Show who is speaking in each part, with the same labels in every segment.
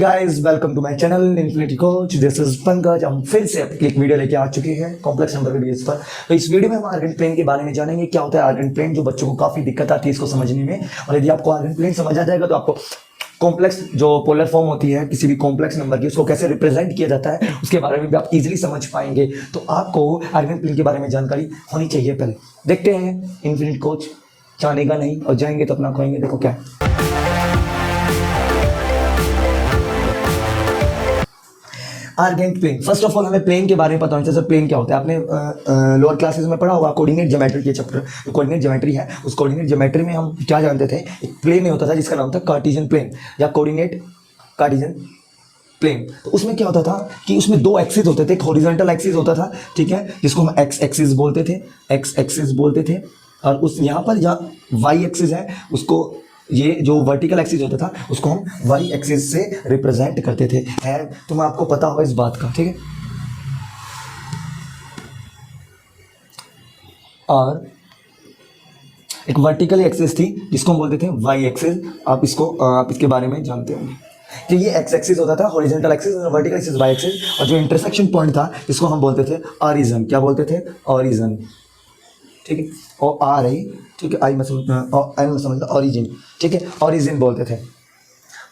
Speaker 1: Guys, welcome to my channel infinity coach. This is Pankaj. हम फिर से एक वीडियो लेके आ चुके हैं कॉम्प्लेक्स नंबर के बेस पर। तो इस वीडियो में हम आर्गन प्लेन के बारे में जानेंगे, क्या होता है आर्गन प्लेन, जो बच्चों को काफी दिक्कत आती है इसको समझने में। और यदि आपको आर्गन प्लेन समझ आ जाएगा तो आपको कॉम्प्लेक्स जो पोलर फॉर्म होती है किसी भी कॉम्प्लेक्स नंबर की, उसको कैसे रिप्रेजेंट किया जाता है उसके बारे में भी आप इजीली समझ पाएंगे। तो आपको आर्गन प्लेन के बारे में जानकारी होनी चाहिए। पहले देखते हैं इन्फिनिटी कोच जानेगा नहीं और जाएंगे तो अपना खोएंगे। देखो क्या Argand plane. First of all हमें प्लेन के बारे में पता होना चाहिए। प्लेन क्या होता है, आपने लोअर क्लासेस में पढ़ा होगा कोऑर्डिनेट ज्योमेट्री के चैप्टर। तो कोऑर्डिनेट ज्योमेट्री है, उस कोऑर्डिनेट ज्योमेट्री में हम क्या जानते थे, एक प्लेन होता था जिसका नाम था कार्टेशियन प्लेन या कोऑर्डिनेट कार्टेशियन प्लेन। तो उसमें क्या होता था कि उसमें दो एक्सिस होते थे। एक हॉरिजॉन्टल एक्सिस होता था, ठीक है, जिसको हम एक्स एक्सिस बोलते थे, एक्स एक्सिस बोलते थे। और उस यहाँ पर या वाई एक्सिस है, उसको ये जो वर्टिकल एक्सिस होता था उसको हम वाई एक्सिस से रिप्रेजेंट करते थे। है तुम आपको पता होगा इस बात का, ठीक है। और एक वर्टिकल एक्सिस थी जिसको हम बोलते थे वाई एक्सिस। आप इसके बारे में जानते होंगे कि ये एक्स एक्सिस होता था, हॉरिजॉन्टल एक्सिस, और वर्टिकल एक्सिस वाई एक्सिस। और जो इंटरसेक्शन पॉइंट था इसको हम बोलते थे ऑरिजिन। क्या बोलते थे? ऑरिजिन, ठीक है। और आर आई, ठीक है, आई में समझना ऑरिजिन, ठीक है, ऑरिजिन बोलते थे।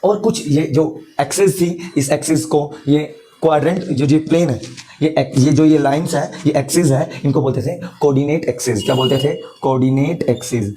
Speaker 1: और कुछ ये जो एक्सिस थी, इस एक्सिस को ये क्वाड्रेंट जो प्लेन है, ये जो ये लाइंस है, ये एक्सिस है, इनको बोलते थे कोऑर्डिनेट एक्सिस। क्या बोलते थे? Coordinate axis.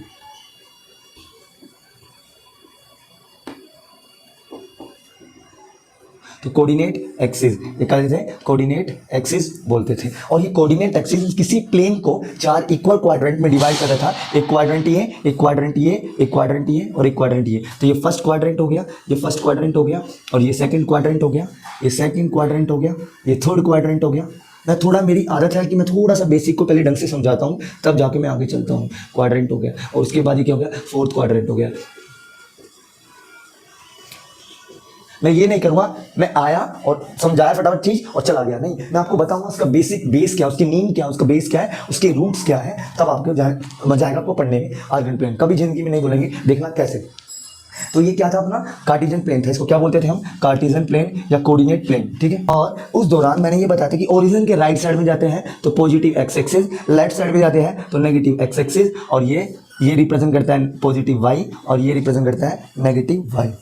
Speaker 1: तो कोऑर्डिनेट एक्सिस ये कहते थे, कोऑर्डिनेट एक्सिस बोलते थे। और ये कोऑर्डिनेट एक्सिस किसी प्लेन को चार इक्वल क्वाड्रेंट में डिवाइड करता था। एक क्वाड्रेंट ये, एक क्वाड्रेंट ये, एक क्वाड्रेंट ये और एक क्वाड्रेंट ये। तो ये फर्स्ट क्वाड्रेंट हो गया, ये फर्स्ट क्वाड्रेंट हो गया, और ये सेकंड क्वाड्रेंट हो गया, ये सेकंड क्वाड्रेंट हो गया, ये थर्ड क्वाड्रेंट हो गया। मैं थोड़ा, मेरी आदत है कि मैं थोड़ा सा बेसिक को पहले ढंग से समझाता हूँ, तब जाके मैं आगे चलता हूँ। क्वाड्रेंट हो गया, और उसके बाद ये क्या हो गया? फोर्थ क्वाड्रेंट हो गया। मैं ये नहीं करूँगा मैं आया और समझाया फटाफट चीज़ और चला गया, नहीं, मैं आपको बताऊंगा उसका बेसिक बेस क्या है, उसकी नींव क्या है, उसका बेस क्या है, उसके रूट्स क्या है, तब आपको मजा आएगा आपको पढ़ने में। आर्गन प्लेन कभी जिंदगी में नहीं बोलेंगे, देखना कैसे। तो ये क्या था अपना कार्टेशियन प्लेन था। इसको क्या बोलते थे हम? कार्टेशियन प्लेन या कोऑर्डिनेट प्लेन, ठीक है। और उस दौरान मैंने ये बताया था कि ओरिजिन के राइट साइड में जाते हैं तो positive x axis, left side में जाते हैं तो नेगेटिव एक्स एक्सिस। और ये रिप्रेजेंट करता है पॉजिटिव वाई, और ये रिप्रेजेंट करता है नेगेटिव वाई।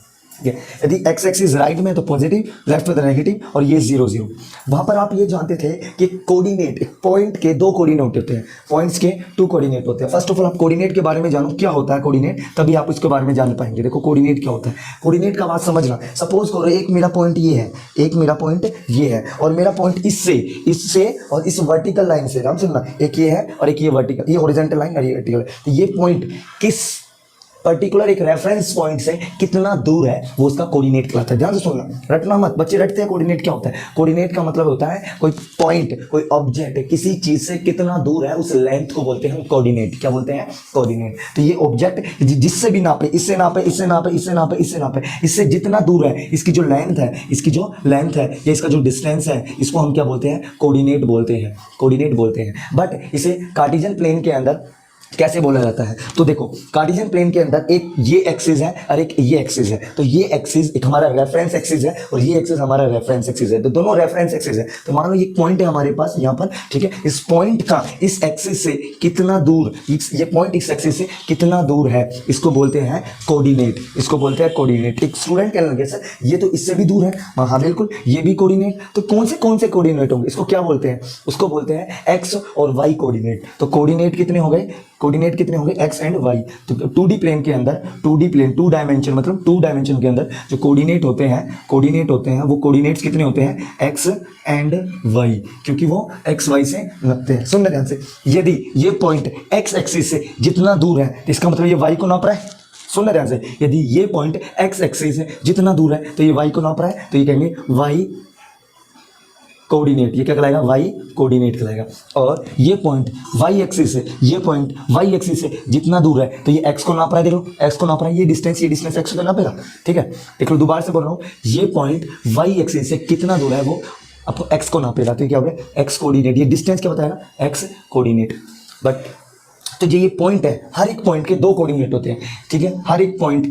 Speaker 1: यदि एक्स एक्सिस राइट में तो पॉजिटिव, लेफ्ट में तो नेगेटिव, और ये 0 0। वहां पर आप ये जानते थे कि कोऑर्डिनेट, एक पॉइंट के दो कोऑर्डिनेट होते हैं, पॉइंट्स के 2 कोऑर्डिनेट होते हैं। फर्स्ट ऑफ ऑल आप कोऑर्डिनेट के बारे में जानो क्या होता है कोऑर्डिनेट, तभी आप इसके बारे में जान पाएंगे। देखो कोऑर्डिनेट क्या होता है, कोऑर्डिनेट का बात समझना। सपोज करो एक मेरा पॉइंट ये है, एक मेरा पॉइंट ये है, और मेरा पॉइंट इससे और इस वर्टिकल लाइन से, ध्यान सुनना, एक ये है और एक ये वर्टिकल, ये हॉरिजॉन्टल लाइन और ये वर्टिकल। तो ये पॉइंट किस पर्टिकुलर एक रेफरेंस पॉइंट से कितना दूर है, वो उसका कोऑर्डिनेट कहलाता है। ध्यान से सुनना, रटना मत, बच्चे रटते हैं। कोऑर्डिनेट क्या होता है? कोऑर्डिनेट का मतलब होता है कोई पॉइंट, कोई ऑब्जेक्ट किसी चीज से कितना दूर है, उस लेंथ को बोलते हैं हम कोऑर्डिनेट। क्या बोलते हैं? कोऑर्डिनेट। तो ये ऑब्जेक्ट जिससे भी नापे, इससे नापे, इससे नापे, इससे नापे, इससे नापे, इससे जितना दूर है, इसकी जो लेंथ है, या इसका जो डिस्टेंस है, इसको हम क्या बोलते हैं? कोऑर्डिनेट बोलते हैं, कोऑर्डिनेट बोलते हैं। बट इसे कार्टेशियन प्लेन के अंदर कैसे बोला जाता है? तो देखो कार्टेशियन प्लेन के अंदर एक ये एक्सिस है और एक ये एक्सिस है। तो ये एक्सिस एक हमारा रेफरेंस एक्सिस है और ये एक्सिस हमारा रेफरेंस एक्सिस है। तो दोनों रेफरेंस एक्सिस है। तो मान लो ये पॉइंट है हमारे पास यहाँ पर, ठीक है। इस पॉइंट का इस एक्सिस से कितना दूर, ये पॉइंट इस एक्सिस से कितना दूर है, इसको बोलते हैं कोऑर्डिनेट। इसको बोलते हैं कोऑर्डिनेट। एक स्टूडेंट कहने लगे सर ये तो इससे भी दूर है। हाँ बिल्कुल, ये भी कोऑर्डिनेट। तो कौन से कोऑर्डिनेट होंगे? इसको क्या बोलते हैं? उसको बोलते हैं एक्स और वाई कोऑर्डिनेट। तो कोऑर्डिनेट कितने हो गए? कोऑर्डिनेट कितने होंगे? X and Y. तो 2D प्लेन के अंदर, 2D प्लेन 2 डायमेंशन, मतलब 2 डायमेंशन के अंदर जो कोऑर्डिनेट होते हैं वो कोऑर्डिनेट्स कितने होते हैं? एक्स एंड वाई, क्योंकि वो एक्स वाई से लगते हैं। सुनना ध्यान से, यदि ये पॉइंट एक्स एक्सिस से जितना दूर है तो इसका मतलब ये वाई को नाप रहा है। सुनना ध्यान से, यदि ये पॉइंट एक्स एक्सिस से जितना दूर है तो ये वाई को नाप रहा है, तो ये कहेंगे वाई कोऑर्डिनेट। ये क्या कहलाएगा? वाई कोऑर्डिनेट कहलाएगा। और ये पॉइंट वाई एक्सिस से, ये पॉइंट वाई एक्सिस से जितना दूर है तो ये एक्स को नाप रहा है। देखो एक्स को नाप रहा है, ये डिस्टेंस एक्स को नापेगा, ठीक है। देख लो दोबारा से बोल रहा हूँ, ये पॉइंट वाई एक्सिस से कितना दूर है वो आपको एक्स को नापेगा। तो क्या हो गया? X coordinate. ये डिस्टेंस क्या बताएगा? X coordinate. बट तो ये पॉइंट है, हर एक पॉइंट के दो कोऑर्डिनेट होते हैं, ठीक है, हर एक पॉइंट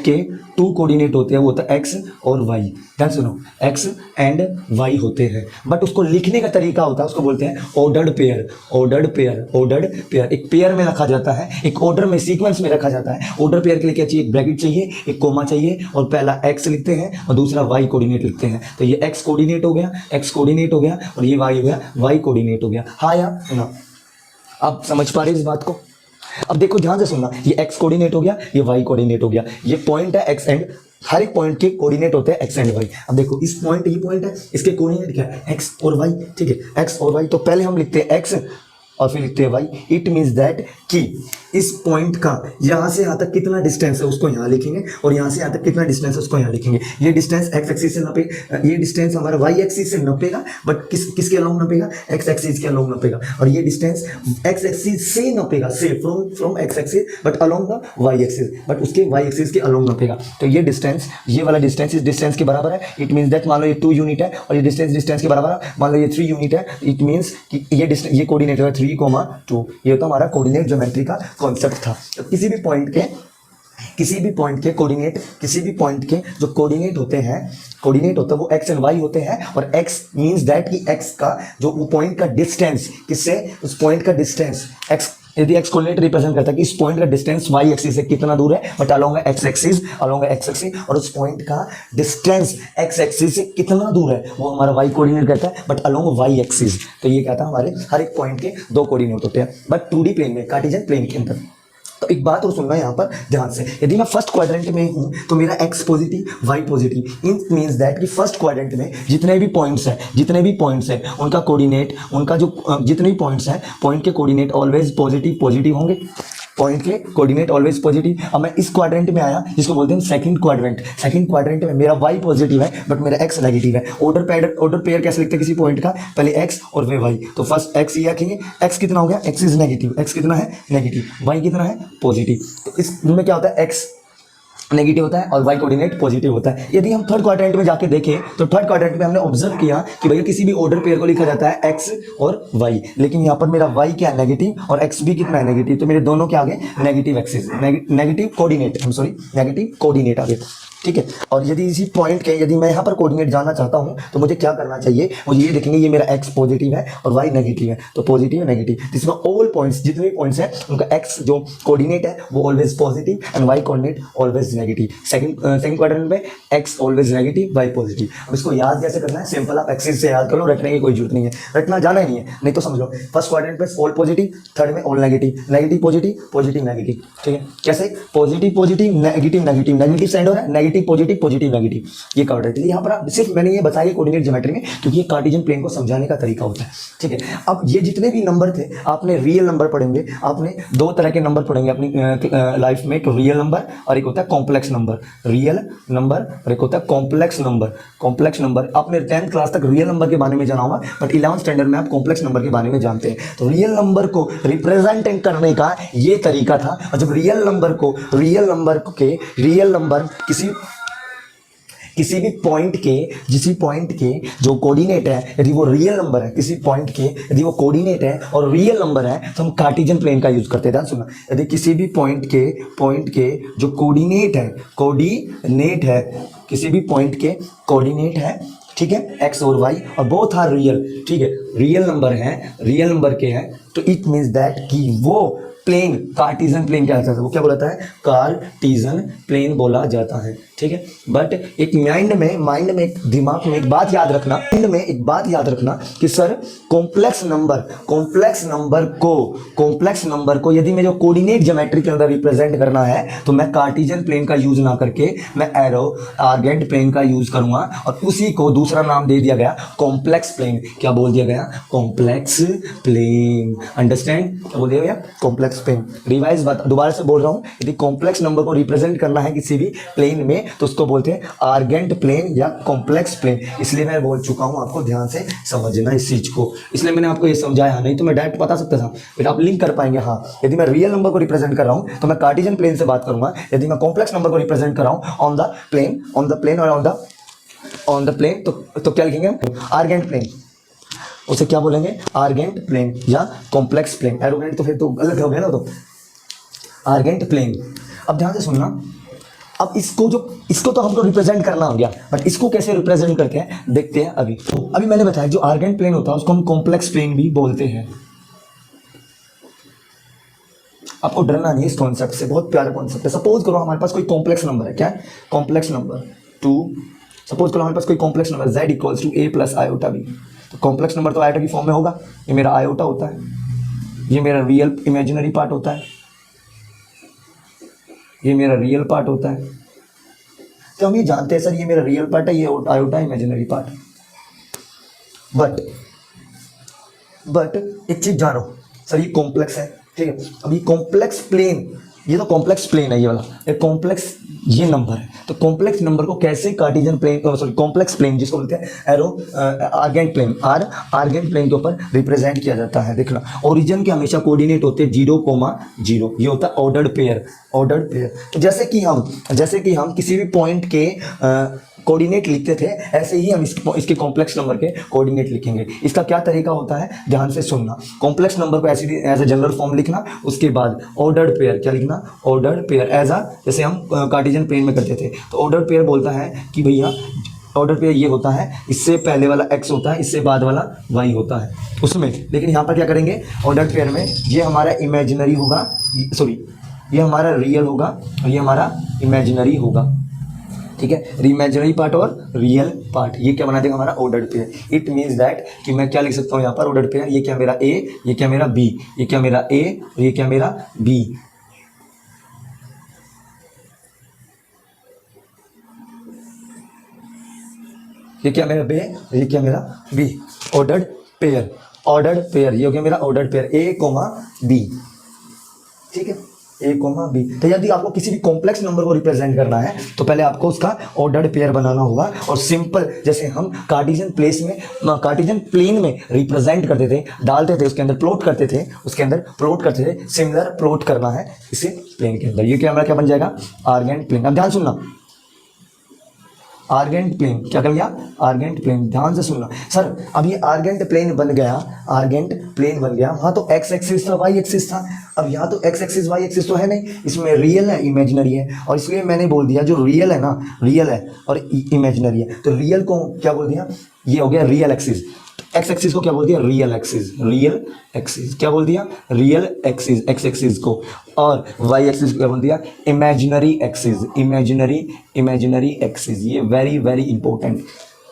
Speaker 1: के टू कोऑर्डिनेट होते हैं, वो होता है एक्स और वाई। ध्यान सुनो, एक्स एंड वाई होते हैं, बट उसको लिखने का तरीका होता है, उसको बोलते हैं ऑर्डर्ड पेयर। एक पेयर में रखा जाता है, एक ऑर्डर में, सीक्वेंस में रखा जाता है। ऑर्डर पेयर के लिए क्या चाहिए? एक ब्रैकेट चाहिए, एक कोमा चाहिए, और पहला एक्स लिखते हैं और दूसरा वाई कोऑर्डिनेट लिखते हैं। तो ये एक्स कोऑर्डिनेट हो गया, और ये वाई हो गया, वाई कोऑर्डिनेट हो गया। हाँ या ना? आप समझ पा रहे इस बात को? अब देखो ध्यान से सुनना, ये एक्स कोऑर्डिनेट हो गया, ये वाई कोऑर्डिनेट हो गया, ये पॉइंट है एक्स एंड, हर एक पॉइंट के कोऑर्डिनेट होते हैं एक्स एंड वाई। अब देखो इस पॉइंट, ये पॉइंट है, इसके कोऑर्डिनेट क्या है? एक्स और वाई, ठीक है, एक्स और वाई। तो पहले हम लिखते हैं एक्स और फिर लिखते हैं वाई। इट मीन्स दैट कि इस पॉइंट का यहाँ से यहाँ तक कितना डिस्टेंस है उसको यहाँ लिखेंगे, और यहाँ से यहाँ तक कितना डिस्टेंस है उसको यहाँ लिखेंगे। ये डिस्टेंस एक्स एक्सिस से नपे, ये डिस्टेंस हमारा वाई एक्सिस से नपेगा, बट किसके अलोंग नपेगा? एक्स एक्सिस के अलोंग नपेगा। और ये डिस्टेंस एक्स एक्सिस से नपेगा, से from X axis, but along the Y axis, but उसके वाई एक्सिस के अलोंग नपेगा। तो ये डिस्टेंस, ये वाला डिस्टेंस इस डिस्टेंस के बराबर है। इट मीन्स दैट मान लो ये 2 यूनिट है और ये डिस्टेंस के बराबर है, मान लो ये 3 यूनिट है। इट मीन्स कि ये डिस्टेंस, ये कोऑर्डिनेट है 3,2। ये तो हमारा कोऑर्डिनेट ज्योमेट्री का कॉन्सेप्ट था। तो किसी भी पॉइंट के कोऑर्डिनेट, किसी भी पॉइंट के जो कोऑर्डिनेट होते हैं, कोऑर्डिनेट होता है वो एक्स एंड वाई होते हैं। और एक्स मींस दैट कि एक्स का जो पॉइंट का डिस्टेंस, किससे? उस पॉइंट का डिस्टेंस एक्स, यदि एक्स कोऑर्डिनेट रिप्रेजेंट करता है कि इस पॉइंट का डिस्टेंस वाई एक्सिस से कितना दूर है, बट अलोंग एक्स एक्सिस, और उस पॉइंट का डिस्टेंस एक्स एक्सिस से कितना दूर है वो हमारा वाई कोऑर्डिनेट कहता है, बट अलोंग वाई एक्सिस। तो ये कहता है हमारे हर एक पॉइंट के दो कोऑर्डिनेट होते हैं, बट 2D प्लेन में, कार्टेशियन प्लेन के अंदर। तो एक बात और सुनना यहाँ पर ध्यान से, यदि मैं फर्स्ट क्वाड्रेंट में हूँ तो मेरा X positive, Y positive. In means that कि फर्स्ट क्वाड्रेंट में जितने भी पॉइंट्स हैं उनका कोऑर्डिनेट, उनका जो जितने भी पॉइंट्स हैं, पॉइंट के कोऑर्डिनेट ऑलवेज पॉजिटिव होंगे, पॉइंट के कोऑर्डिनेट ऑलवेज पॉजिटिव। अब मैं इस क्वाड्रेंट में आया जिसको बोलते हैं सेकंड क्वाड्रेंट में मेरा वाई पॉजिटिव है बट मेरा एक्स नेगेटिव है। ऑर्डर पेयर कैसे लिखते हैं किसी पॉइंट का? पहले एक्स और फिर वाई। तो फर्स्ट एक्स ये रखेंगे, एक्स कितना हो गया? एक्स इज नेगेटिव, एक्स कितना है? नेगेटिव। वाई कितना है? पॉजिटिव। तो इसमें क्या होता है? एक्स नेगेटिव होता है और वाई कोऑर्डिनेट पॉजिटिव होता है। यदि हम थर्ड क्वाड्रेंट में जाके देखें तो थर्ड क्वाड्रेंट में हमने ऑब्जर्व किया कि भैया किसी भी ऑर्डर पेयर को लिखा जाता है एक्स और वाई, लेकिन यहाँ पर मेरा वाई क्या है? नेगेटिव, और एक्स भी कितना है? नेगेटिव। तो मेरे दोनों के आगे नेगेटिव एक्सिस, नेगेटिव कोऑर्डिनेट आगे, ठीक है। और यदि इसी पॉइंट के, यदि मैं यहाँ पर कोऑर्डिनेट जानना चाहता हूँ तो मुझे क्या करना चाहिए? मुझे ये देखेंगे ये मेरा एक्स पॉजिटिव है और वाई नेगेटिव है, तो पॉजिटिव नेगेटिव, जिसमें ऑल पॉइंट्स, जितने भी पॉइंट्स हैं उनका एक्स जो कोऑर्डिनेट है वो always positive and Y coordinate always negative. Second quadrant में X always negative, Y positive. अब इसको याद कैसे करना है? सिंपल, आप एक्सिस से याद कर लो, रटने की कोई जरूरत नहीं है, रटना जाना ही नहीं है, नहीं तो समझ लो। फर्स्ट क्वाड्रेंट में ऑल पॉजिटिव, थर्ड में all negative, negative positive negative, ठीक है। कैसे? पॉजिटिव नेगेटिव साइड हो रहा है, नेगेटिव पॉजिटिव नेगेटिव, ये क्वाड्रेंट है। यहाँ पर आप सिर्फ मैंने ये बताया कोऑर्डिनेट ज्योमेट्री में, क्योंकि ये कार्टेशियन प्लेन को समझाने का तरीका होता है, ठीक है। अब ये जितने भी नंबर थे, आपने रियल नंबर पढ़ेंगे, आपने दो तरह के नंबर पढ़ेंगे अपनी लाइफ में, एक रियल नंबर और एक होता है कॉम्प्लेक्स नंबर। रियल नंबर और एक होता है कॉम्प्लेक्स नंबर। आपने 10th क्लास तक रियल नंबर के बारे में जाना होगा, बट 11th स्टैंडर्ड में आप कॉम्प्लेक्स नंबर के बारे में जानते हैं। तो रियल नंबर को रिप्रेजेंट करने का ये तरीका था। और जब रियल नंबर किसी भी पॉइंट के जो कोऑर्डिनेट है, यदि वो रियल नंबर है, किसी पॉइंट के यदि वो कोऑर्डिनेट है और रियल नंबर है तो हम कार्टेशियन प्लेन का यूज करते हैं। ध्यान सुनना, यदि किसी भी पॉइंट के जो कोऑर्डिनेट है, किसी भी पॉइंट के कोऑर्डिनेट है, ठीक है, एक्स और वाई, और बोथ आर रियल, ठीक है, रियल नंबर के हैं, तो इट मीन्स दैट कि वो प्लेन, कार्टेशियन प्लेन क्या होता है? वो क्या बोला जाता है? कार्टेशियन प्लेन बोला जाता है, ठीक है। बट एक माइंड में एक दिमाग में एक बात याद रखना कि सर कॉम्प्लेक्स नंबर को यदि मैं जो कोऑर्डिनेट ज्योमेट्री के अंदर रिप्रेजेंट करना है तो मैं कार्टेशियन प्लेन का यूज ना करके मैं आर्गेंट प्लेन का यूज करूंगा, और उसी को दूसरा नाम दे दिया गया कॉम्प्लेक्स प्लेन। क्या बोल दिया गया? Complex plane. अंडरस्टैंड? क्या बोल दिया गया? Complex plane. रिवाइज बात दोबारा से बोल रहा हूं, यदि कॉम्प्लेक्स नंबर को रिप्रेजेंट करना है किसी भी प्लेन में तो उसको बोलते हैं आर्गेंट प्लेन या कॉम्प्लेक्स प्लेन। इसलिए मैं बोल चुका हूं, आपको ध्यान से समझना इस चीज को, इसलिए मैंने आपको ये समझाया, नहीं तो मैं डायरेक्ट बता सकता था, फिर आप लिंक कर पाएंगे। हाँ, यदि मैं रियल नंबर को रिप्रेजेंट कर रहा हूं तो मैं कार्टेशियन प्लेन से बात करूंगा, यदि मैं कॉम्प्लेक्स नंबर को रिप्रेजेंट कर रहा हूं ऑन द प्लेन और ऑन द प्लेन तो क्या लिखेंगे? Argand plane. उसे क्या बोलेंगे, आर्गेंट प्लेन या कॉम्प्लेक्स प्लेन। एरोगेंट तो फिर तो गलत हो गया ना, तो आर्गेंट प्लेन। अब ध्यान से सुनना, अब इसको तो हमको रिप्रेजेंट करना हो गया, बट इसको कैसे रिप्रेजेंट करते हैं देखते हैं अभी। तो अभी मैंने बताया जो आर्गेंट प्लेन होता है उसको हम कॉम्प्लेक्स प्लेन भी बोलते हैं। आपको डरना नहीं इस कॉन्सेप्ट से, बहुत प्यारा कॉन्सेप्ट है। सपोज करो हमारे पास कोई कॉम्प्लेक्स नंबर है, क्या है, कॉम्प्लेक्स नंबर 2। सपोज करो हमारे पास कोई complex number z equals to a plus iota b। तो कॉम्प्लेक्स नंबर तो आयोटा की फॉर्म में होगा, ये मेरा आयोटा होता है, ये मेरा रियल इमेजिनरी पार्ट होता है, ये मेरा रियल पार्ट होता है। तो हम ये जानते हैं सर ये मेरा रियल पार्ट है, ये आयोटा इमेजिनरी पार्ट। बट एक चीज जानो सर, ये कॉम्प्लेक्स है, ठीक है। अब ये कॉम्प्लेक्स प्लेन, ये तो कॉम्प्लेक्स प्लेन है ये वाला, ये कॉम्प्लेक्स ये नंबर है। तो कॉम्प्लेक्स नंबर को कैसे Cartesian plane, sorry complex plane जिसको बोलते हैं एरो आर्गेंट प्लेन, आर्गेंट प्लेन के ऊपर रिप्रेजेंट किया जाता है। देखना ओरिजिन के हमेशा कोऑर्डिनेट होते हैं 0,0, ये होता है ऑर्डर्ड पेयर, ऑर्डर्ड पेयर। तो जैसे कि हम किसी भी पॉइंट के कोऑर्डिनेट लिखते थे, ऐसे ही हम इसके कॉम्प्लेक्स नंबर के कोऑर्डिनेट लिखेंगे। इसका क्या तरीका होता है, ध्यान से सुनना। कॉम्प्लेक्स नंबर को ऐसे एज ए जनरल फॉर्म लिखना, उसके बाद ऑर्डर्ड पेयर क्या लिखना, ऑर्डर्ड पेयर एज अ, जैसे हम कार्टेशियन प्लेन में करते थे। तो ऑर्डर्ड पेयर बोलता है कि भैया ऑर्डर पेयर ये होता है, इससे पहले वाला x होता है, इससे बाद वाला y होता है उसमें। लेकिन यहाँ पर क्या करेंगे, ऑर्डर पेयर में ये हमारा इमेजिनरी होगा, सॉरी ये हमारा रियल होगा और ये हमारा इमेजिनरी होगा, ठीक है। इमेजिनरी पार्ट और रियल पार्ट, ये क्या बना देगा हमारा ordered pair. It means that कि मैं क्या लिख सकता हूँ यहाँ पर ऑर्डर्ड पेयर, ये क्या मेरा a, ये क्या मेरा b, ये क्या मेरा a और ये क्या मेरा b। ये क्या मेरा बे, ये क्या मेरा B, ordered pair, ordered pair, ये हो गया मेरा ऑर्डर्ड पेयर a, b, ठीक है, a, b। तो यदि आपको किसी भी कॉम्प्लेक्स नंबर को रिप्रेजेंट करना है तो पहले आपको उसका ऑर्डर्ड पेयर बनाना होगा। और सिंपल जैसे हम कार्टेशियन प्लेन में रिप्रेजेंट करते थे, डालते थे, उसके अंदर प्लॉट करते थे, सिमिलर प्लॉट करना है इसे प्लेन के अंदर। ये क्या हमारा क्या बन जाएगा, आर्गेंट प्लेन। अब ध्यान सुनना, आर्गेंट प्लेन क्या कर लिया, आर्गेंट प्लेन, ध्यान से सुनना। सर अब ये आर्गेंट प्लेन बन गया, आर्गेंट प्लेन बन गया, वहाँ तो एक्स एक्सिस था, वाई एक्सिस था। अब यहाँ तो एक्स एक्सिस वाई एक्सिस तो है नहीं, इसमें रियल है इमेजिनरी है, और इसलिए मैंने बोल दिया जो रियल है ना, रियल है और इमेजिनरी है, तो रियल को क्या बोल दिया, ये हो गया रियल एक्सिस। एक्स एक्सिस को क्या बोल दिया, रियल एक्सिस, रियल एक्सिस क्या बोल दिया, रियल एक्सिस एक्स एक्सिस को। और वाई एक्सिस को क्या बोल दिया, इमेजिनरी एक्सिस, इमेजिनरी एक्सिस। ये वेरी वेरी इंपॉर्टेंट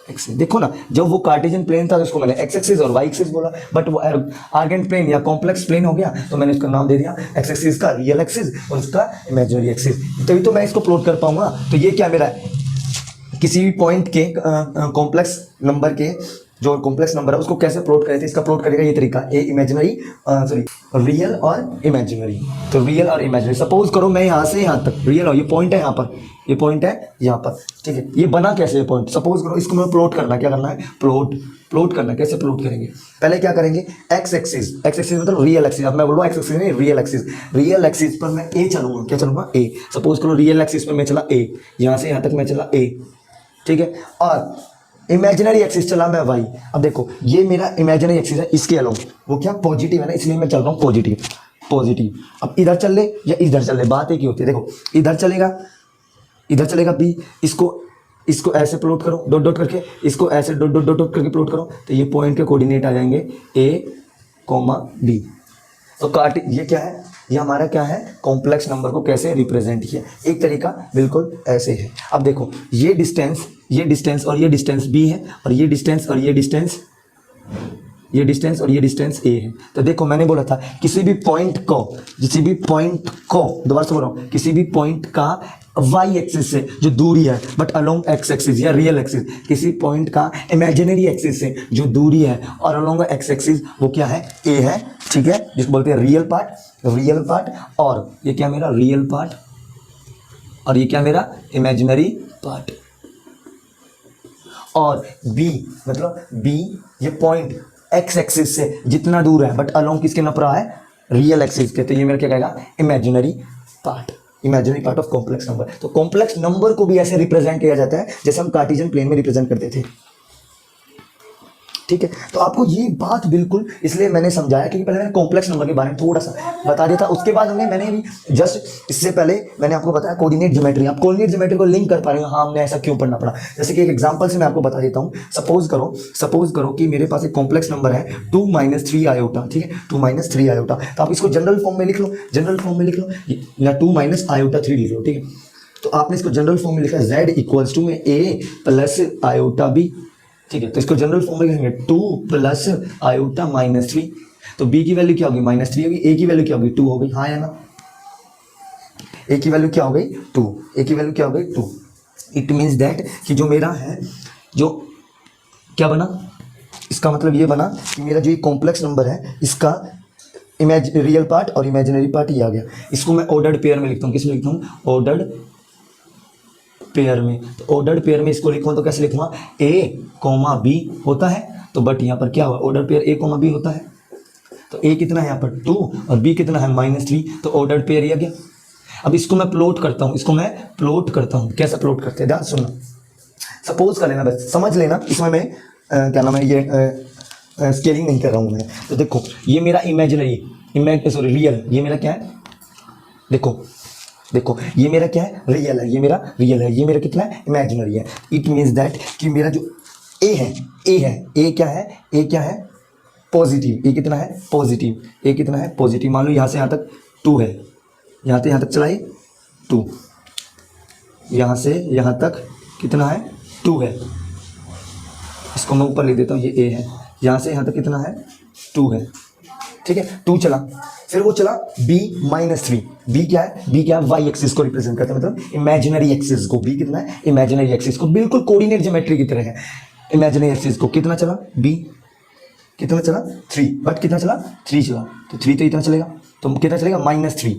Speaker 1: एक्सिस। देखो ना, जब वो कार्टेशियन प्लेन था तो उसको मैंने एक्स एक्सिस और वाई एक्सिस बोला, बट वो आर्गेंट प्लेन या कॉम्प्लेक्स प्लेन हो गया तो मैंने इसका नाम दे दिया एक्स एक्सिस का रियल एक्सिस और उसका इमेजिनरी एक्सिस। तभी तो मैं इसको प्लॉट कर पाऊंगा। तो ये क्या मेरा किसी भी पॉइंट के कॉम्प्लेक्स नंबर के, जो कॉम्प्लेक्स नंबर है उसको कैसे प्लॉट करे थे, इसका प्लॉट करेगा ये तरीका, ए इमेजिनरी सॉरी रियल और इमेजिनरी। तो रियल और इमेजिनरी, सपोज करो मैं यहाँ से यहाँ तक रियल और ये पॉइंट है यहाँ पर, ये पॉइंट है यहाँ पर, ठीक है। ये बना कैसे ये पॉइंट, सपोज करो इसको मैं प्लॉट करना, क्या करना है, प्लॉट करना। कैसे प्लॉट करेंगे, पहले क्या करेंगे, एक्स एक्सिस मतलब रियल एक्सिस। अब मैं बोल रहा हूँ एक्स एक्सिस नहीं, रियल एक्सिस पर मैं ए चलूंगा, क्या चलूंगा, ए। सपोज करो रियल एक्सिस पर मैं चला ए, यहाँ से यहाँ तक मैं चला ए, ठीक है। और इमेजिनरी एक्सिस चला मैं वाई। अब देखो ये मेरा इमेजिनरी एक्सिस है, इसके अलोंग वो क्या पॉजिटिव है ना, इसलिए मैं चल रहा हूँ पॉजिटिव। अब इधर चल ले या इधर चल ले, बात एक ही होती है। देखो इधर चलेगा बी, इसको ऐसे प्लॉट करो डॉट डॉट करके, इसको ऐसे डॉट डॉट डॉट करके प्लॉट करो, तो ये पॉइंट के कोऑर्डिनेट आ जाएंगे a, b। तो ये क्या है, ये हमारा क्या है, कॉम्प्लेक्स नंबर को कैसे रिप्रेजेंट किया। एक तरीका बिल्कुल ऐसे है। अब देखो ये डिस्टेंस और ये डिस्टेंस b है, और ये डिस्टेंस और ये डिस्टेंस a है। तो देखो मैंने बोला था किसी भी पॉइंट को दोबारा से बोल रहा हूँ, किसी भी पॉइंट का y एक्सिस से जो दूरी है बट अलोंग x एक्सिस या रियल एक्सिस, किसी पॉइंट का इमेजिनरी एक्सिस से जो दूरी है और अलोंग x एक्सिस वो क्या है, a है, ठीक है, जिसको बोलते हैं रियल पार्ट। और ये क्या मेरा रियल पार्ट और ये क्या मेरा इमेजिनरी पार्ट। और b मतलब b ये पॉइंट x एक्सिस से जितना दूर है बट अलोंग किसके नप रहा है, रियल एक्सिस के, तो ये मेरा क्या कहेगा, imaginary part of complex number. तो कॉम्प्लेक्स नंबर को भी ऐसे रिप्रेजेंट किया जाता है जैसे हम कार्टेशियन प्लेन में रिप्रेजेंट करते थे। ठीक है। तो आपको ये बात बिल्कुल इसलिए मैंने समझाया क्योंकि पहले मैंने कॉम्प्लेक्स नंबर के बारे में थोड़ा सा बता दिया था, उसके बाद मैंने भी जस्ट इससे पहले मैंने आपको बताया कोऑर्डिनेट ज्योमेट्री। आप कोऑर्डिनेट ज्योमेट्री को लिंक कर पा रहे हो, हाँ हमने ऐसा क्यों पढ़ना पड़ा। जैसे कि एक एग्जांपल से मैं आपको बता देता हूँ। सपोज करो कि मेरे पास एक कॉम्प्लेक्स नंबर है 2 - 3 आयोटा, ठीक है, 2 - 3 आयोटा। तो आप इसको जनरल फॉर्म में लिख लो, या 2 - आयोटा 3 लिख लो, ठीक है। तो आपने इसको जनरल फॉर्म में लिखा z इक्वल्स टू में a प्लस आयोटा b, ठीक है। तो इसको जनरल फॉर्म में लिखेंगे 2 प्लस आयोटा -3। तो b की वैल्यू क्या होगी -3 होगी, a की वैल्यू क्या होगी 2 हो गई, हाँ या ना। a की वैल्यू क्या हो गई 2, a की वैल्यू क्या हो गई 2। इट मीन्स दैट कि जो मेरा है जो क्या बना, इसका मतलब ये बना कि मेरा जो ये कॉम्प्लेक्स नंबर है इसका रियल पार्ट और इमेजिनरी पार्ट ये आ गया। इसको मैं ऑर्डर्ड पेयर में लिखता हूँ, किस में लिखता हूँ, ऑर्डर्ड पेयर में। तो ऑर्डर्ड पेयर में इसको लिखूँ तो कैसे लिखूँगा, a, b होता है, तो बट यहाँ पर क्या हुआ, ऑर्डर्ड पेयर a, b होता है। तो a कितना है यहाँ पर 2 और b कितना है -3, तो ऑर्डर्ड पेयर ये आ गया। अब इसको मैं प्लॉट करता हूँ, कैसा प्लॉट करते हैं ध्यान सुनना। सपोज कर लेना, बस समझ लेना, इसमें मैं क्या नाम है ये स्केलिंग नहीं कर रहा हूँ मैं। तो देखो ये मेरा रियल, ये मेरा क्या है, देखो ये मेरा क्या है, रियल है, ये मेरा कितना है, इमेजिनरी है। इट मीन्स दैट कि मेरा जो ए क्या है पॉजिटिव, ए कितना है पॉजिटिव। मान लो यहाँ से यहाँ तक 2 है, यहाँ से यहाँ तक चलाइए 2, यहाँ से यहाँ तक कितना है 2 है। इसको मैं ऊपर लिख देता हूँ, ये ए है, यहाँ से यहाँ तक कितना है 2 है, ठीक है। 2 चला, फिर वो चला b -3। b क्या है y एक्सिस को रिप्रेजेंट करता है, मतलब इमेजिनरी एक्सिस को। b कितना है, इमेजिनरी एक्सिस को, बिल्कुल कोऑर्डिनेट ज्योमेट्री की तरह है। इमेजिनरी एक्सिस को कितना चला, b कितना चला 3, बट कितना चला 3 चला, तो 3 तो इतना चलेगा, तो कितना चलेगा -3,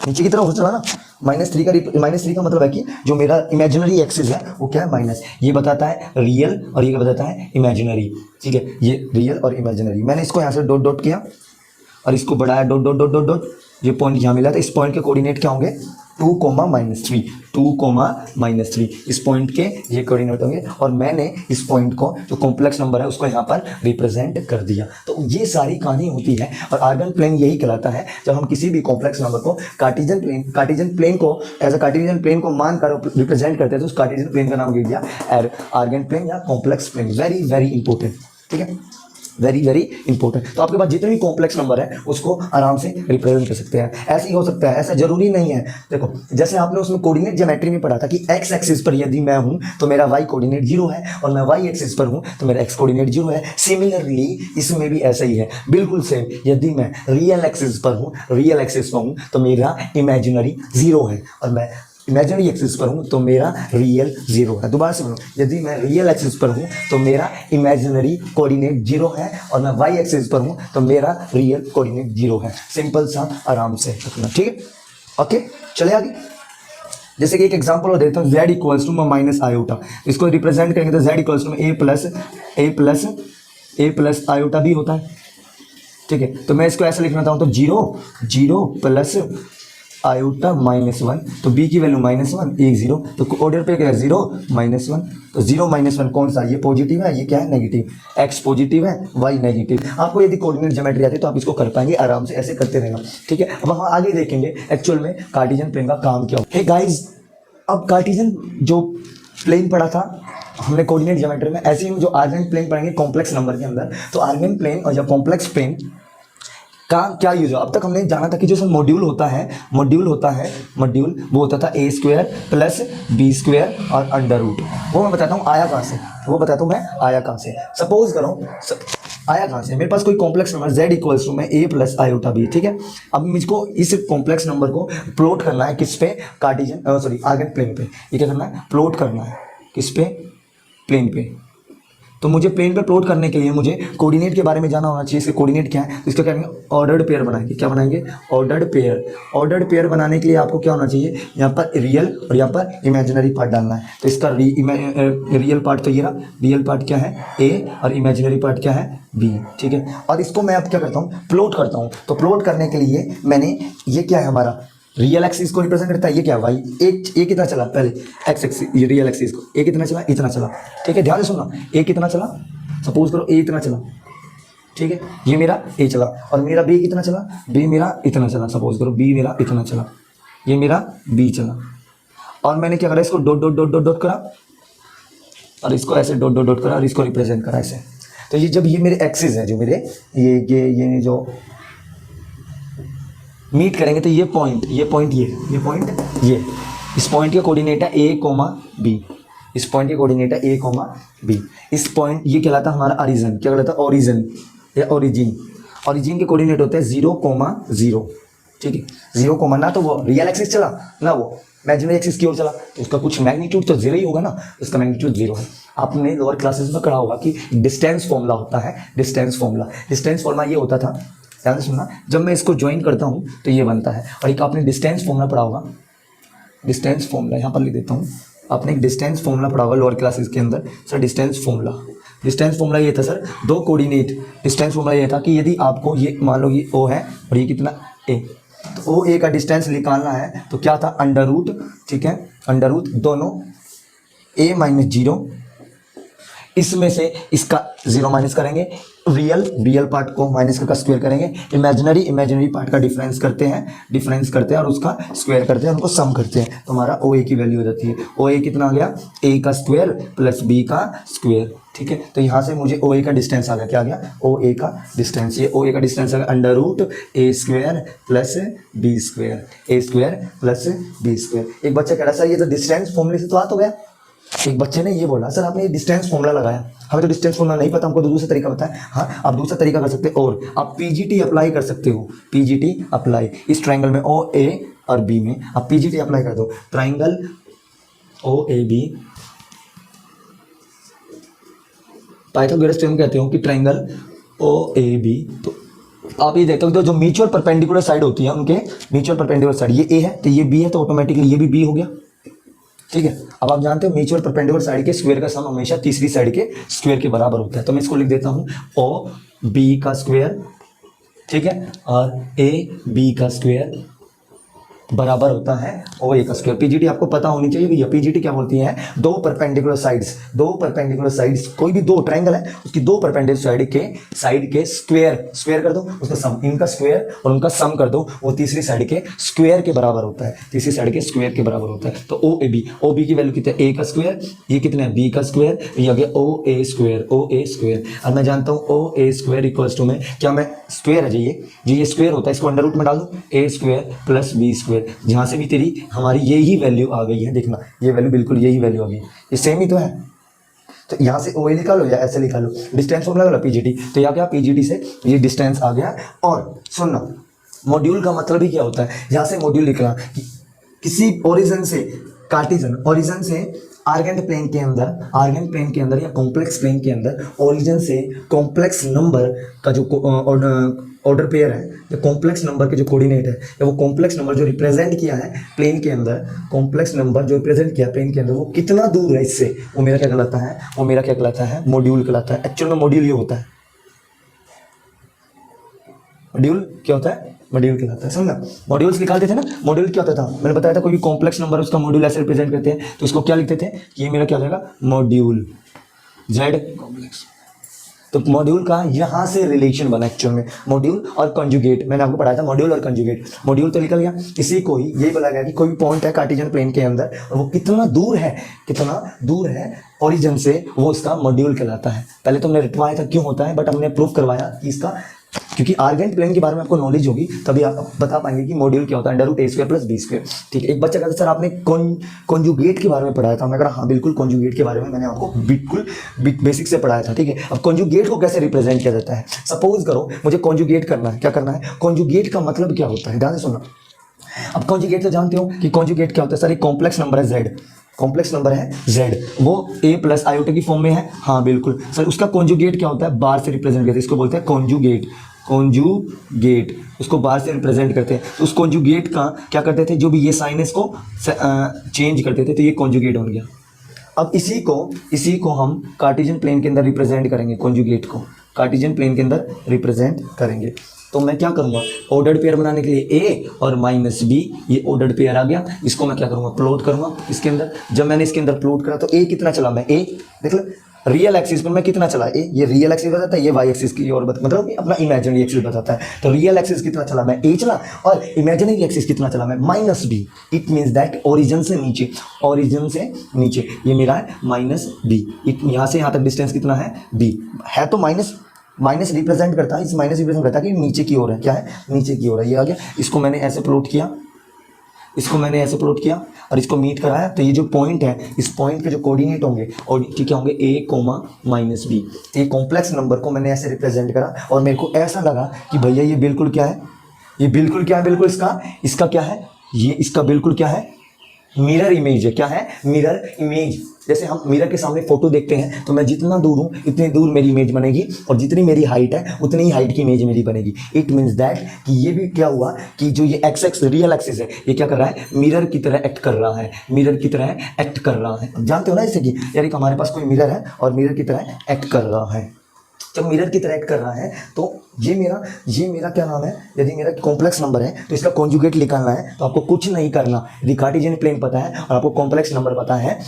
Speaker 1: नीचे की तरफ हो चला ना। -3 का मतलब है कि जो मेरा इमेजिनरी एक्सिस है वो क्या है माइनस, ये बताता है रियल और ये बताता है इमेजिनरी, ठीक है। ये रियल और इमेजिनरी, मैंने इसको यहाँ से डॉट डॉट किया और इसको बढ़ाया dot dot dot dot dot, ये पॉइंट यहाँ मिला था। इस पॉइंट के कोऑर्डिनेट क्या होंगे 2, -3 इस पॉइंट के ये कोऑर्डिनेट होंगे। और मैंने इस पॉइंट को जो कॉम्प्लेक्स नंबर है उसको यहाँ पर रिप्रेजेंट कर दिया। तो ये सारी कहानी होती है और आर्गन प्लेन यही कहलाता है जब हम किसी भी कॉम्प्लेक्स नंबर को कार्टेशियन प्लेन को एज अ कार्टेशियन प्लेन को मानकर रिप्रेजेंट करते हैं, तो उस कार्टेशियन प्लेन का नाम दे दिया आर्गन प्लेन या complex plane. Very very important, ठीक है, वेरी वेरी इंपॉर्टेंट। तो आपके पास जितने भी कॉम्प्लेक्स नंबर है उसको आराम से रिप्रेजेंट कर सकते हैं। ऐसे ही हो सकता है, ऐसा जरूरी नहीं है। देखो जैसे आपने उसमें कोऑर्डिनेट ज्योमेट्री में पढ़ा था कि एक्स एक्सिस पर यदि मैं हूं तो मेरा वाई कोऑर्डिनेट 0 है और मैं वाई एक्सिस पर हूं तो मेरा एक्स कोऑर्डिनेट 0 है। सिमिलरली इसमें भी ऐसा ही है, बिल्कुल सेम। यदि मैं रियल एक्सिस पर हूं तो मेरा इमेजिनरी 0 है और मैं इमेजिनरी एक्सिस पर हूँ तो मेरा रियल 0 है। दोबारा से बोलो, यदि मैं रियल एक्सिस पर हूँ तो मेरा इमेजिनरी कोऑर्डिनेट 0 है और मैं वाई एक्सिस पर हूँ तो मेरा रियल कोऑर्डिनेट 0 है। सिंपल सा, आराम से रखना, ठीक है। ओके, चले आगे। जैसे कि एक एग्जांपल और देता हूँ, z equals to minus iota, इसको रिप्रेजेंट करेंगे तो z equals to a plus iota भी होता है, ठीक है। तो मैं इसको ऐसे लिखना चाहूँ तो 0 प्लस आयोटा -1, तो b की वैल्यू -1, 1 0, तो ऑर्डर पे क्या है 0 -1, तो 0 -1 कौन सा, ये पॉजिटिव है, ये क्या है नेगेटिव, x पॉजिटिव है y नेगेटिव। आपको यदि कोऑर्डिनेट ज्योमेट्री आती है तो आप इसको कर पाएंगे आराम से, ऐसे करते रहना, ठीक है। अब हम आगे देखेंगे एक्चुअल में कार्टेशियन प्लेन का काम क्या हो। हे गाइस, अब कार्टेशियन जो प्लेन पढ़ा था हमने कोऑर्डिनेट ज्योमेट्री में, ऐसे ही जो आर्गन प्लेन पढ़ेंगे कॉम्प्लेक्स नंबर के अंदर, तो आर्गन प्लेन और या कॉम्प्लेक्स प्लेन का क्या यूज है। अब तक हमने जाना था कि जो मॉड्यूल वो होता था a² प्लस b² और अंडर रूट। वो मैं बताता हूँ आया कहाँ से, सपोज करो आया कहाँ से, मेरे पास कोई complex number z equals to में a प्लस आयोटा b, ठीक है। अब मुझको इस कॉम्प्लेक्स नंबर को प्लॉट करना है किस पे, आर्गन प्लेन पे। ये क्या करना है, प्लॉट करना है किस पे, प्लेन पे। तो मुझे प्लेन पे प्लॉट करने के लिए मुझे कोऑर्डिनेट के बारे में जाना होना चाहिए। इसके कोऑर्डिनेट क्या है, तो इसका क्या करेंगे, ऑर्डर्ड पेयर बनाएंगे। क्या बनाएंगे, ऑर्डर्ड पेयर बनाने के लिए आपको क्या होना चाहिए, यहाँ पर रियल और यहाँ पर इमेजिनरी पार्ट डालना है। तो इसका रियल पार्ट तो ये रहा, रियल पार्ट क्या है a और इमेजिनरी पार्ट क्या है b, ठीक है। और इसको मैं अब क्या करता हूँ, प्लॉट करता हूँ। तो प्लॉट करने के लिए मैंने, ये क्या है हमारा रियल एक्सिस को रिप्रेजेंट करता है, ये क्या है वाई, ए कितना चला पहले एक्स एक्सिस, ये रियल एक्सिस को ए कितना चला, इतना चला, ठीक है। ध्यान से सुनना, ए कितना चला सपोज करो ए इतना चला, ठीक है, ये मेरा ए चला और मेरा बी कितना चला, बी मेरा इतना चला, सपोज करो बी मेरा इतना चला, ये मेरा बी चला और मैंने क्या करा, इसको dot dot dot dot dot करा और इसको ऐसे डॉट डॉट डॉट करा और इसको रिप्रेजेंट करा ऐसे। तो ये जब ये मेरे एक्सिस है, जो मेरे ये जो मीट करेंगे तो ये पॉइंट ये इस पॉइंट का कोऑर्डिनेट है ए कोमा बी, इस पॉइंट का कोऑर्डिनेट है ए कोमा बी। इस पॉइंट ये कहलाता है हमारा ओरिजिन, क्या कहलाता है, ओरिजिन या ओरिजिन के कोऑर्डिनेट होते हैं 0,0, ठीक है, 0, ना तो वो रियल एक्सिस चला ना वो इमेजिनरी एक्सिस की ओर चला, तो उसका कुछ मैग्नीट्यूड तो जीरो ही होगा ना, उसका मैग्नीट्यूड जीरो है। आपने लोअर क्लासेस में पढ़ा होगा कि डिस्टेंस फॉर्मूला होता है, डिस्टेंस फॉर्मूला ये होता था, ध्यान से सुनना, जब मैं इसको ज्वाइन करता हूँ तो ये बनता है। और एक आपने डिस्टेंस फॉर्मूला पढ़ा होगा, डिस्टेंस फॉर्मूला यहाँ पर लिख देता हूँ, आपने एक डिस्टेंस फॉर्मूला पढ़ा होगा लोअर क्लासेस के अंदर सर। डिस्टेंस फॉर्मूला ये था सर, दो कोऑर्डिनेट, डिस्टेंस फॉर्मूला ये था कि यदि आपको ये मान लो ये ओ है और ये कितना ए, तो ओ ए का डिस्टेंस निकालना है तो क्या था, अंडर रूट, ठीक है, अंडर रूट दोनों ए माइनस 0, इसमें से इसका 0 माइनस करेंगे, रियल पार्ट को माइनस का स्क्वायर करेंगे, इमेजिनरी पार्ट का डिफरेंस करते हैं और उसका स्क्वायर करते हैं, उनको सम करते हैं, तो हमारा ओ ए की वैल्यू हो जाती है। ओ ए कितना आ गया, ए का स्क्वायर प्लस बी का स्क्वायर, ठीक है। तो यहाँ से मुझे ओ ए का डिस्टेंस आ गया, क्या आ गया, ओ ए का डिस्टेंस, ये ओ ए का डिस्टेंस आ गया अंडर रूट ए स्क्वायर प्लस बी स्क्वायर, ए स्क्वायर प्लस बी स्क्वायर। एक बच्चा कह रहा सर ये तो डिस्टेंस फॉर्मूले से तो बात हो गया। एक बच्चे ने ये बोला सर आपने डिस्टेंस फॉर्मूला लगाया, हमें तो डिस्टेंस फॉर्मूला नहीं पता, हमको तो दूसरा तरीका पता है। हाँ, आप दूसरा तरीका कर सकते हो और आप पीजीटी अप्लाई कर सकते हो, पीजीटी अप्लाई इस ट्रायंगल में ओ ए और बी में आप पीजीटी अप्लाई कर दो, triangle O A B, Pythagoras theorem कहते हो कि ट्रायंगल ओ ए बी। तो आप ये देखते हो जो म्यूचुअल परपेंडिकुलर साइड होती है, उनके म्यूचुअल परपेंडिकुलर साइड ये ए है तो ये बी है, तो ऑटोमेटिकली ये भी बी हो गया, ठीक है। अब आप जानते हो म्यूचुअल परपेंडिकुलर साइड के स्क्वायर का सम हमेशा तीसरी साइड के स्क्वायर के बराबर होता है, तो मैं इसको लिख देता हूँ ओ बी का स्क्वायर, ठीक है, और ए बी का स्क्वायर बराबर होता है ओ ए का स्क्वायर। पीजीटी आपको पता होनी चाहिए भैया, पीजीटी क्या बोलती है, दो परपेंडिकुलर साइड्स, कोई भी दो ट्रायंगल है उसकी दो परपेंडिकुलर साइड के स्क्वायर कर दो, उसका सम, इनका स्क्वायर और उनका सम कर दो, वो तीसरी साइड के स्क्वायर के बराबर होता है, तीसरी साइड के स्क्वायर के बराबर होता है। तो ओ बी की वैल्यू कितना है, ए का स्क्वायर, ये कितना है, बी का स्क्वायर, ये आ गया ओ ए स्क्वायर। अब मैं जानता हूँ ओ ए स्क्वायर इक्वल्स टू में क्या, मैं स्क्वायर है जो ये स्क्वायर होता है इसको अंडर रूट में डाल दूँ, ए स्क्वायर प्लस बी स्क्वायर, जहां से भी तेरी हमारी यही वैल्यू आ गई है, देखना ये वैल्यू बिल्कुल यही वैल्यू आ गई, ये सेम ही तो है। तो यहाँ से ओ ए निकालो या ऐसे निकालो, डिस्टेंस फॉर्मूला लगा पीजीटी, तो यहाँ क्या पीजीटी से ये डिस्टेंस आ गया। और सुनना, मॉड्यूल का मतलब ही क्या होता है, यहाँ से मॉड्यूल निकला कि किसी ओरिजिन से कार्टेशियन, ओरिजिन से आर्गेंट प्लेन के अंदर या कॉम्प्लेक्स प्लेन के अंदर ओरिजिन से कॉम्प्लेक्स नंबर का जो ऑर्डर पेयर है, जो कॉम्प्लेक्स नंबर के जो कोऑर्डिनेट है या वो कॉम्प्लेक्स नंबर जो रिप्रेजेंट किया है प्लेन के अंदर, कॉम्प्लेक्स नंबर जो रिप्रेजेंट किया प्लेन के अंदर, वो कितना दूर है इससे, वो मेरा क्या कहलाता है, मॉड्यूल कहलाता है। एक्चुअल में मॉड्यूल ये होता है, मॉड्यूल क्या होता है, मॉड्यूल कहलाता है, समझना। मॉड्यूल्स निकालते थे ना, मॉड्यूल क्या होता था, मैंने बताया था कोई भी कॉम्प्लेक्स नंबर उसका मॉड्यूल ऐसे रिप्रेजेंट करते हैं, तो उसको क्या लिखते थे, ये मेरा क्या हो जाएगा, मॉड्यूल जेड कॉम्प्लेक्स। तो मॉड्यूल का यहाँ से रिलेशन बना एक्चुअल में, मॉड्यूल और कंजुगेट, मैंने आपको पढ़ाया था मॉड्यूल और कंजुगेट। मॉड्यूल तो निकल गया, इसी को ही यही बोला गया कि कोई भी पॉइंट है कार्टेशियन प्लेन के अंदर और वो कितना दूर है ओरिजिन से, वो उसका मॉड्यूल कहलाता है। पहले तो हमने रिटवाया था क्यों होता है, बट हमने प्रूव करवाया कि इसका, क्योंकि आर्गेंट प्लेन के बारे में आपको नॉलेज होगी तभी आप बता पाएंगे कि मॉड्यूल क्या होता है, अंडर रूट ए स्क्वायर प्लस बी स्क्वायर, ठीक है। एक बच्चा कहता है सर आपने कॉन्जुगेट के बारे में पढ़ाया था, मैं कहा हाँ बिल्कुल, कॉन्जुगेट के बारे में मैंने आपको बिल्कुल बेसिक से पढ़ाया था, ठीक है। अब कॉन्जुगेट को कैसे रिप्रेजेंट किया जाता है, सपोज करो मुझे कॉन्जुगेट करना है, क्या करना है, कॉन्जुगेट का मतलब क्या होता है, ध्यान से सुनना। अब कॉन्जुगेट तो जानते हो कि कॉन्जुगेट क्या होता है, सर एक कॉम्प्लेक्स नंबर है जेड, कॉम्प्लेक्स नंबर है z, वो a प्लस आयोटा की फॉर्म में है, हाँ बिल्कुल सर। उसका कॉन्जुगेट क्या होता है, बार से रिप्रेजेंट करते हैं, इसको बोलते हैं कॉन्जुगेट, उसको बार से रिप्रेजेंट करते हैं। तो उस कॉन्जुगेट का क्या करते थे, जो भी ये साइन है इसको चेंज करते थे, तो ये कॉन्जुगेट बन गया। अब इसी को हम कार्टेशियन प्लेन के अंदर रिप्रेजेंट करेंगे, कॉन्जुगेट को कार्टेशियन प्लेन के अंदर रिप्रेजेंट करेंगे। तो मैं क्या करूँगा, ऑर्डर्ड पेयर बनाने के लिए a और माइनस b, ये ऑर्डर्ड पेयर आ गया, इसको मैं क्या करूँगा, प्लॉट करूँगा इसके अंदर। जब मैंने इसके अंदर प्लॉट करा तो a कितना चला, मैं a देख लो रियल एक्सिस पर मैं कितना चला, ये रियल एक्सिस बताता है, ये वाई एक्सिस की ओर मतलब अपना इमेजिनरी एक्सिस बताता है। तो रियल एक्सिस कितना चला मैं ए चला, और इमेजिनरी एक्सिस कितना चला मैं minus B. It means that origin से नीचे, ओरिजिन से नीचे ये मेरा है माइनस बी। यहाँ से यहाँ तक डिस्टेंस कितना है बी है, तो माइनस रिप्रेजेंट करता है, इस माइनस रिप्रेजेंट करता है कि नीचे की ओर है, क्या है नीचे की ओर है। ये आ गया, इसको मैंने ऐसे प्लॉट किया, इसको मैंने ऐसे प्लॉट किया और इसको मीट कराया। तो ये जो पॉइंट है, इस पॉइंट के जो कोऑर्डिनेट होंगे और ठीक होंगे ए कोमा माइनस बी। ये कॉम्प्लेक्स नंबर को मैंने ऐसे रिप्रेजेंट करा और मेरे को ऐसा लगा कि भैया ये बिल्कुल क्या है, ये बिल्कुल क्या है, बिल्कुल इसका क्या है, ये इसका बिल्कुल क्या है, मिरर इमेज है। क्या है, मिरर इमेज। जैसे हम मिरर के सामने फोटो देखते हैं तो मैं जितना दूर हूँ इतनी दूर मेरी इमेज बनेगी, और जितनी मेरी हाइट है उतनी ही हाइट की इमेज मेरी बनेगी। इट मीन्स दैट कि ये भी क्या हुआ कि जो ये एक्स एक्स रियल एक्सिस है, ये क्या कर रहा है, मिरर की तरह एक्ट कर रहा है, मिरर की तरह एक्ट कर रहा है। जानते हो ना जैसे कि यार एक हमारे पास कोई मिरर है और मिरर की तरह एक्ट कर रहा है। जब मिरर की तरह एक्ट कर रहा है तो ये मेरा क्या नाम है, यदि मेरा कॉम्प्लेक्स नंबर है तो इसका कॉन्जुगेट निकालना है। तो आपको कुछ नहीं करना, कार्टेशियन प्लेन पता है और आपको कॉम्प्लेक्स नंबर पता है,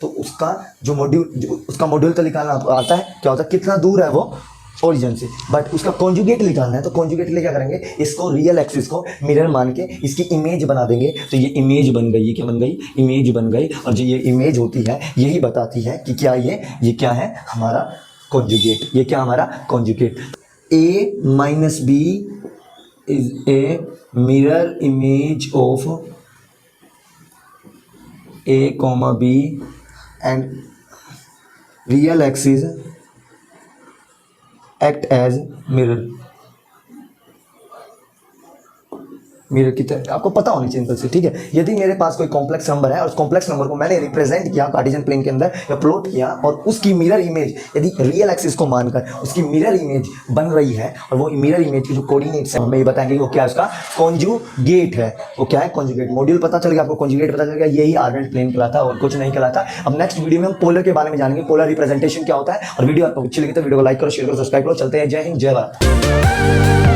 Speaker 1: तो उसका जो मॉड्यूल तो निकालना आपको आता है। क्या होता है, कितना दूर है वो ओरिजिन से, बट उसका कॉन्जुगेट निकालना है। तो कॉन्जुगेट लिए क्या करेंगे, इसको रियल एक्सिस को मिरर मान के इसकी इमेज बना देंगे। तो ये इमेज बन गई, ये क्या बन गई, इमेज बन गई। और जो ये इमेज होती है यही बताती है कि क्या ये क्या है हमारा कॉन्जुगेट, ये क्या हमारा conjugate. A minus B is a mirror image of A comma B and real axis act as mirror की तरह। आपको पता होनी चाहिए से, ठीक है। यदि मेरे पास कोई कॉम्प्लेक्स नंबर है और उस कॉम्प्लेक्स नंबर को मैंने रिप्रेजेंट किया कार्टेशियन प्लेन के अंदर या प्लॉट किया, और उसकी मिरर इमेज यदि रियल एक्सिस को मानकर उसकी मिरर इमेज बन रही है, और वो मिरर इमेज की जो कोऑर्डिनेट्स है हमें ये बताएंगे वो क्या है, उसका कॉन्जुगेट है। वो क्या है, कॉन्जुगेट। मॉड्यूल पता चल गया आपको, कॉन्जुगेट पता चल गया, यही आर्गेंट प्लेन कहलाता और कुछ नहीं कहलाता। अब नेक्स्ट वीडियो में हम पोलर के बारे में जानेंगे, पोलर रिप्रेजेंटेशन क्या होता है। और वीडियो आपको अच्छी लगी तो वीडियो को लाइक करो, शेयर करो, सब्सक्राइब करो। चलते हैं, जय हिंद, जय भारत।